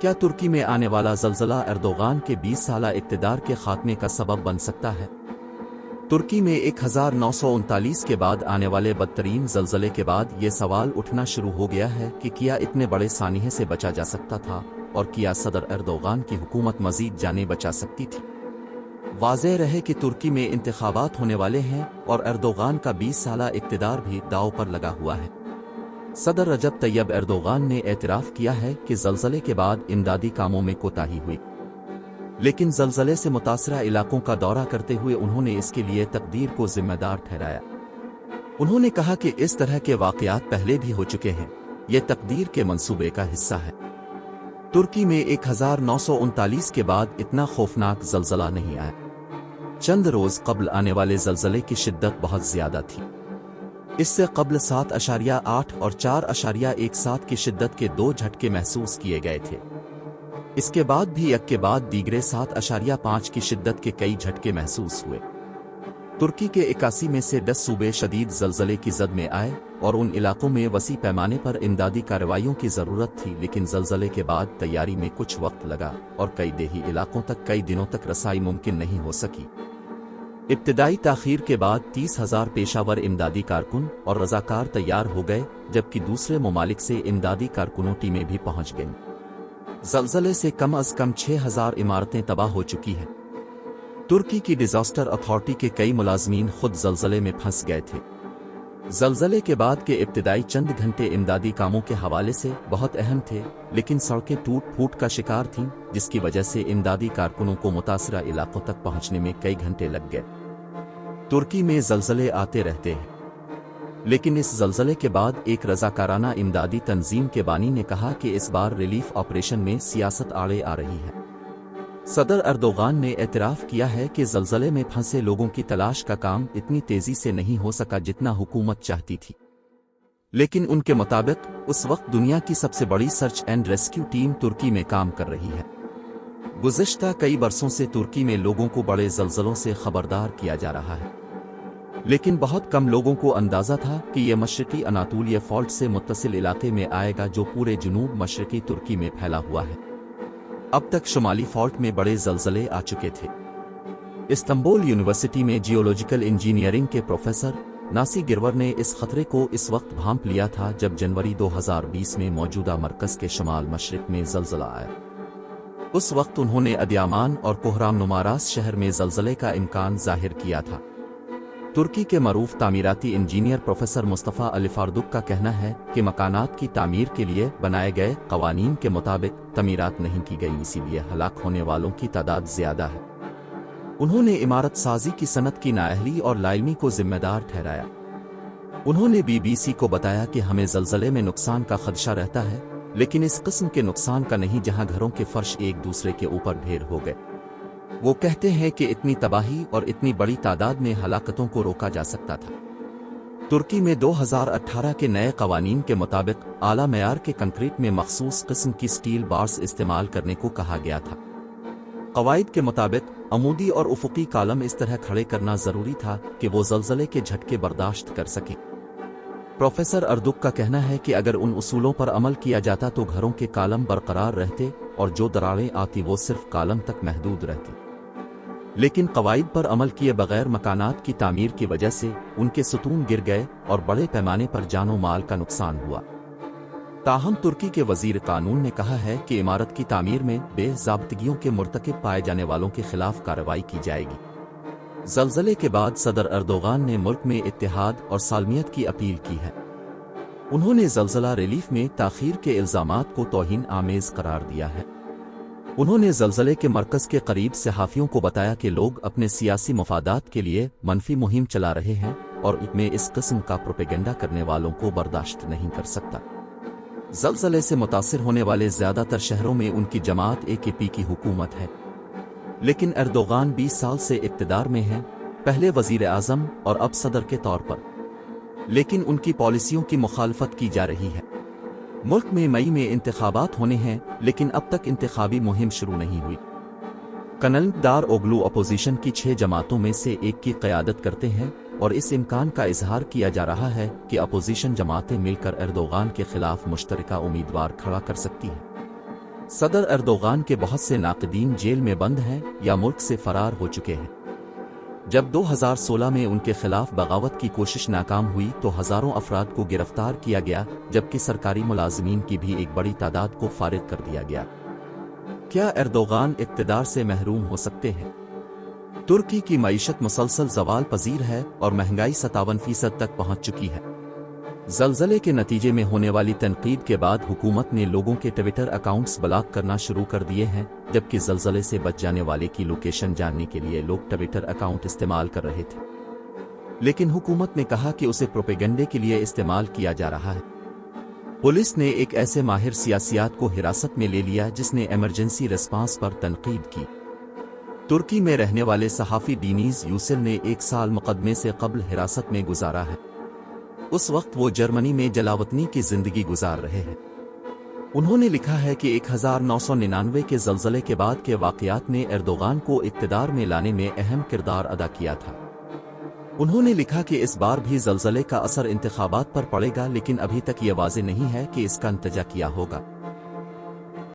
क्या तुर्की में आने वाला ज़लज़ला एर्दोगान के 20 साला इक़्तिदार के खात्मे का सबब बन सकता है? तुर्की में 1939 के बाद आने वाले बदतरीन ज़लज़ले के बाद ये सवाल उठना शुरू हो गया है कि क्या इतने बड़े सानिहे से बचा जा सकता था और क्या सदर एर्दोगान की हुकूमत मज़ीद जानें बचा सकती थी। वाज़ेह रहे कि तुर्की में इंतखाबात होने वाले हैं और एर्दोगान का 20 साला इक़्तिदार भी दांव पर लगा हुआ है। सदर रजब तैयब एर्दोगान ने एतराफ़ किया है कि ज़लज़ले के बाद इमदादी कामों में कोताही हुई, लेकिन ज़लज़ले से मुतासरा इलाकों का दौरा करते हुए उन्होंने इसके लिए तकदीर को ज़िम्मेदार ठहराया। उन्होंने कहा कि इस तरह के वाक़यात पहले भी हो चुके हैं, ये तकदीर के मंसूबे का हिस्सा है। तुर्की में 1939 के बाद इतना खौफनाक ज़लज़ला नहीं आया। चंद रोज़ कब्ल आने वाले ज़लज़ले की शिद्दत बहुत ज़्यादा थी। इससे कब्ल 7.8 और 4.17 की शिद्दत के 2 झटके महसूस किए गए थे। इसके बाद भी एक के बाद दीगरे 7.5 की शिद्दत के कई झटके महसूस हुए। तुर्की के 81 में से 10 सूबे शदीद ज़लज़ले की जद में आए और उन इलाकों में वसी पैमाने पर इमदादी कार्रवाइयों की ज़रूरत थी, लेकिन ज़लज़ले के बाद तैयारी में कुछ वक्त लगा और कई देही इलाकों तक कई दिनों तक रसाई मुमकिन नहीं हो सकी। इब्तिदाई ताख़ीर के बाद 30,000 पेशावर इमदादी कारकुन और रज़ाकार तैयार हो गए, जबकि दूसरे ममालिक से इमदादी कारकुनों टीमें भी पहुंच गईं। ज़लज़ले से कम अज़ कम 6,000 इमारतें तबाह हो चुकी हैं। तुर्की की डिज़ास्टर अथॉरिटी के कई मुलाज़मीन खुद ज़लज़ले में फंस गए थे। ज़लज़ले के बाद के इब्तिदाई चंद घंटे इमदादी कामों के हवाले से बहुत अहम थे, लेकिन सड़कें टूट फूट का शिकार थीं, जिसकी वजह से इमदादी कारकुनों को मुतासरा इलाकों तक पहुंचने में कई घंटे लग गए। तुर्की में ज़लज़ले आते रहते हैं, लेकिन इस ज़लज़ले के बाद एक रज़ाकाराना इमदादी तंजीम के बानी ने कहा कि इस बार रिलीफ ऑपरेशन में सियासत आड़े आ रही है। सदर एर्दोगान ने एतराफ़ किया है कि ज़लज़ले में फंसे लोगों की तलाश का काम इतनी तेज़ी से नहीं हो सका जितना हुकूमत चाहती थी, लेकिन उनके मुताबिक उस वक्त दुनिया की सबसे बड़ी सर्च एंड रेस्क्यू टीम तुर्की में काम कर रही है। गुज़िश्ता कई बरसों से तुर्की में लोगों को बड़े ज़लज़लों से खबरदार किया जा रहा है, लेकिन बहुत कम लोगों को अंदाज़ा था कि यह मशरक़ी अनातोलिया फ़ॉल्ट से मुत्तसिल इलाके में आएगा, जो पूरे जुनूब मशरक़ी तुर्की में फैला हुआ है। अब तक शुमाली फ़ॉल्ट में बड़े ज़लज़ले आ चुके थे। इस्तांबुल यूनिवर्सिटी में जियोलॉजिकल इंजीनियरिंग के प्रोफेसर नासी गिरवर ने इस खतरे को इस वक्त भांप लिया था जब जनवरी 2020 में मौजूदा मरकज़ के शुमाल मशरिक़ में ज़लज़ला आया। उस वक्त उन्होंने अदियामान और कोहराम नुमारास शहर में ज़लज़ले का इम्कान ज़ाहिर किया था। तुर्की के मरूफ तामीराती इंजीनियर प्रोफेसर मुस्तफ़ा अलिफार्दुक का कहना है कि मकानात की तामीर के लिए बनाए गए क़वानीन के मुताबिक तमीरात नहीं की गई, इसीलिए हलाक होने वालों की तादाद ज़्यादा है। उन्होंने इमारत साजी की सनत की नाअहली और लाइलमी को जिम्मेदार ठहराया। उन्होंने BBC को बताया कि हमें ज़लज़ले में नुकसान का खदशा रहता है, लेकिन इस किस्म के नुकसान का नहीं जहां घरों के फर्श एक दूसरे के ऊपर ढेर हो गए। वो कहते हैं कि इतनी तबाही और इतनी बड़ी तादाद में हलाकतों को रोका जा सकता था। तुर्की में 2018 के नए क़वानीन के मुताबिक आला मयार के कंक्रीट में मखसूस किस्म की स्टील बार्स इस्तेमाल करने को कहा गया था। क़वाइद के मुताबिक अमूदी और उफ़ुक़ी कालम इस तरह खड़े करना ज़रूरी था कि वो ज़लज़ले के झटके बर्दाश्त कर सकें। प्रोफेसर अर्दुक का कहना है कि अगर उन उसूलों पर अमल किया जाता तो घरों के कालम बरकरार रहते और जो दरारें आती वो सिर्फ कालम तक महदूद रहती, लेकिन क़वाइद पर अमल किए बगैर मकानात की तामीर की वजह से उनके सुतून गिर गए और बड़े पैमाने पर जानो माल का नुकसान हुआ। ताहम तुर्की के वज़ीर कानून ने कहा है कि इमारत की तामीर में बेज़ाब्तगियों के मुर्तकिब पाए जाने वालों के खिलाफ कार्रवाई की जाएगी। ज़लज़ले के बाद सदर एर्दोगान ने मुल्क में इत्तेहाद और सालमियत की अपील की है। उन्होंने ज़लज़ला रिलीफ में ताख़ीर के इल्ज़ामात को तौहीन आमेज़ करार दिया है। उन्होंने ज़लज़ले के मरकज़ के करीब सहाफ़ियों को बताया कि लोग अपने सियासी मफादात के लिए मनफी मुहिम चला रहे हैं और मैं इस किस्म का प्रोपेगेंडा करने वालों को बर्दाश्त नहीं कर सकता। ज़लज़ले से मुतासिर होने वाले ज़्यादातर शहरों में उनकी जमात AKP की हुकूमत है, लेकिन एर्दोगान 20 साल से इक़्तिदार में हैं, पहले वज़ीर आज़म और अब सदर के तौर पर, लेकिन उनकी पॉलिसियों की मुखालफत की जा रही है। मुल्क में मई में इंतखाबात होने हैं, लेकिन अब तक इंतखाबी मुहिम शुरू नहीं हुई। कनलदार ओगलू अपोजिशन की 6 जमातों में से एक की क़यादत करते हैं और इस इम्कान का इजहार किया जा रहा है कि अपोजिशन जमातें मिलकर एर्दोगान के खिलाफ मुश्तरका उम्मीदवार खड़ा कर सकती हैं। सदर एर्दोगान के बहुत से नाक़दीन जेल में बंद हैं या मुल्क से फरार हो चुके हैं। जब 2016 में उनके खिलाफ बगावत की कोशिश नाकाम हुई तो हज़ारों अफराद को गिरफ्तार किया गया, जबकि सरकारी मुलाजिमीन की भी एक बड़ी तादाद को फारिग कर दिया गया। क्या एर्दोगान इक़्तिदार से महरूम हो सकते हैं? तुर्की की मईशत मुसलसल ज़वाल पजीर है और महंगाई 57% तक पहुंच चुकी है। ज़लज़ले के नतीजे में होने वाली तनकीद के बाद हुकूमत ने लोगों के ट्विटर अकाउंट्स ब्लॉक करना शुरू कर दिए हैं, जबकि ज़लज़ले से बच जाने वाले की लोकेशन जानने के लिए लोग ट्विटर अकाउंट इस्तेमाल कर रहे थे, लेकिन हुकूमत ने कहा कि उसे प्रोपेगेंडे के लिए इस्तेमाल किया जा रहा है। पुलिस ने एक ऐसे माहिर सियासियात को हिरासत में ले लिया जिसने इमरजेंसी रिस्पांस पर तनकीद की। तुर्की में रहने वाले सहाफ़ी डीनीज यूसिल ने 1 साल मुकदमे से कब्ल हिरासत में गुजारा है। उस वक्त वो जर्मनी में जलावतनी की जिंदगी गुजार रहे हैं। उन्होंने लिखा है कि 1999 के ज़लज़ले के बाद के वाक़यात ने एर्दोगान को इक़्तिदार में लाने में अहम किरदार अदा किया था। उन्होंने लिखा कि इस बार भी ज़लज़ले का असर इंतखाबात पर पड़ेगा, लेकिन अभी तक ये वाज़ेह नहीं है कि इसका नतीजा क्या होगा।